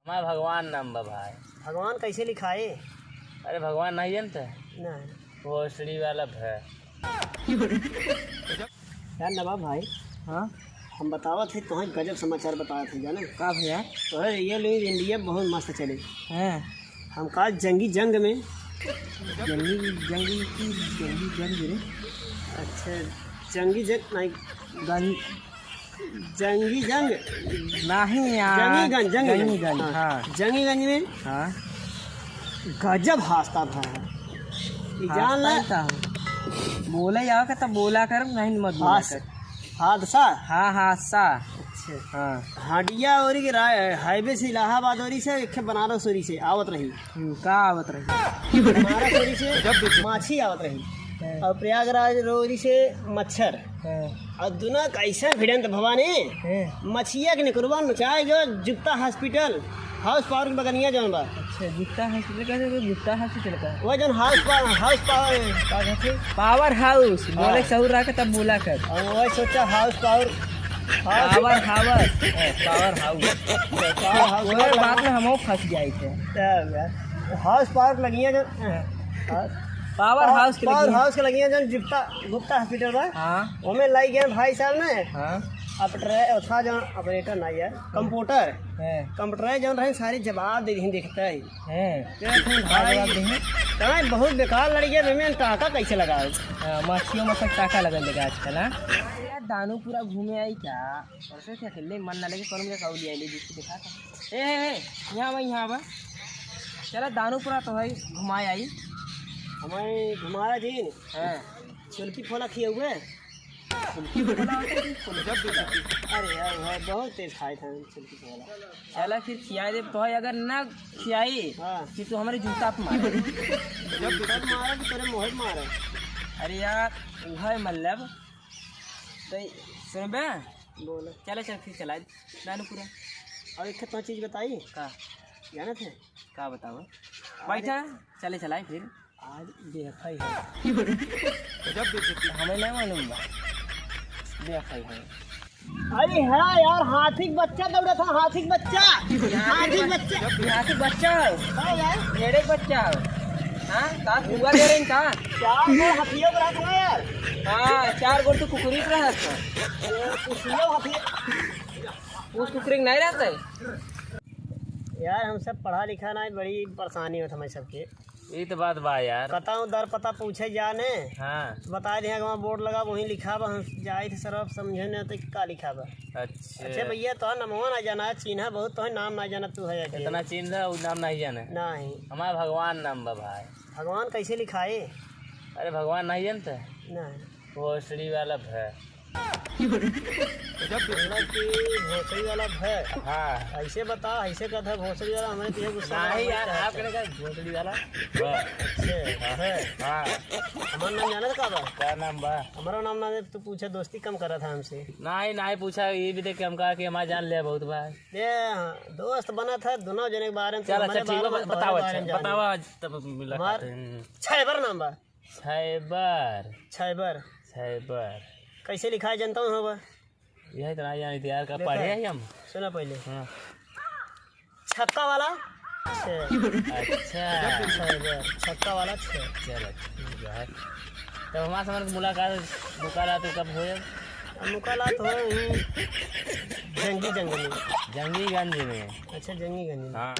हमारा भगवान नाम बा भाई। भगवान कैसे लिखाए? अरे भगवान नहीं जानते? नहीं भोसड़ी वाला भै। यार नवाब भाई, हाँ हम बतावा थे तुम्हें गजब समाचार बताया थे जाना का भैया? तो रियल इंडिया बहुत मस्त चले। हैं हम कहा जंगी जंग में जंगी जंग रे। अच्छा जंगी जंग नहीं, गंज जंगी जंग नहीं यार, जंगीगंज हाँ जंगीगंज में हाँ गजब हादसा था। ये जान ला बोला यार का तब बोला कर, नहीं मत बोला कर। हादसा। हाँ हादसा। अच्छा हाँ हडिया और हाईवे से इलाहाबाद और से एक बनारस और से आवत रही, का आवत रही बनारस और से माछी आवत रही और प्रयागराज रोरी से मच्छर और दोनों कैसे भिड़ंत भवानी मछिया के निकलवा नचाए जो जुप्ता हॉस्पिटल हाउस पावर के बगनिया जौन बा। अच्छा जुप्ता हॉस्पिटल कैसे? तो जुप्ता हॉस्पिटल का वो जौन हाउस पावर हाउस बोले सहूर रहा के तब बोला कर। और वही सोचा house power power house power house वो बात में हम फंस जाए थे। हाउस पावर लगिया जो पावर हाउस के पावर हाउस के लगिया जो गुप्ता हॉस्पिटल बा। हाँ ओमे लाई गए भाई साहब ने हाँ था जो ऑपरेटर नहीं है कंप्यूटर कंप्यूटर जो रहे सारे जवाब दे देखता है भाई बहुत बेकार लड़ी है। में टाका कैसे लगा मछलियों में सब टाका लगल लगा आजकल। यार दानू पूरा घूमे आई क्या परसों थे अकेले मन ना लगे कौन मुझे काउली आई जिसको देखा था। ए यहाँ बा चला दानू पूरा तो भाई घुमाए आई हमें घुमाया जी। हाँ चुल्की फोला किए हुए अरे यार भाई बहुत तेज खाए थे चुल्की फोला। चला फिर खिया दे तो अगर ना खियाई फिर तो हमारे जूता पे मारे मारा कि तेरे मोहर मारा। अरे यार वह मतलब तो सुन बे बोले चले चल फिर चला दानू पूरा। और एक तो चीज़ बताइए का जाना थे का बताओ बैठा चले चलाए फिर आज बेहफाई है हमें नहीं मालूम बा बेहफाई है। अरे हाँ यार हाथी का बच्चा दौड़ा था। हाथी का बच्चा हाथी बच्चा हाँ यार भेड़े बच्चा हाँ का हुआ दे रहे का चार हाथियों को रखना यार। हाँ 4 गोर तो कुकुरी पर रहता उस कुकुरी नहीं रहता है यार। हम सब पढ़ा लिखा ना बड़ी परेशानी होता हमें सबके। ये तो बात बा यार। पता हूँ दर पता पूछे जाने हाँ बता दिया कि वहाँ बोर्ड लगा वहीं लिखा बा। हम जाए थे सर समझे नहीं तो का लिखा बा। अच्छा भैया तो नमवा ना जाना चिन्हा बहुत तो नाम ना जाना तू है इतना चिन्ह वो नाम नहीं जाने। नहीं हमारा भगवान नाम बा भाई। भगवान कैसे लिखाए? अरे भगवान नहीं जानते? नहीं भोसड़ी वाला भै। भोसड़ी वाला भय। हाँ ऐसे बता ऐसे कहता है भोसड़ी वाला हमें तो गुस्सा नहीं यार आप करेगा भोसड़ी वाला भै। अच्छा हाँ हमारा नाम जाना था का क्या नाम बा? हमारा नाम ना तू पूछे दोस्ती कम करा था हमसे। नहीं पूछा ये भी देख के हम कहा कि हमारा जान लिया बहुत बार। ये दोस्त बना था दोनों जने के बारे में। चल अच्छा ठीक है बताओ। अच्छा बताओ तब मिला छैबर नाम बा। छैबर छैबर कैसे लिखा है जनता हूँ बा? यही तो नहीं जानी थी यार। कब पढ़े हैं हम? सुना पहले हाँ छक्का वाला। अच्छा छक्का वाला चलो ठीक है। तब हमारे समझ मुलाकात कब हो जाए? मुलाकात हो जंगीगंज में। जंगीगंज में? अच्छा जंगीगंज में। हाँ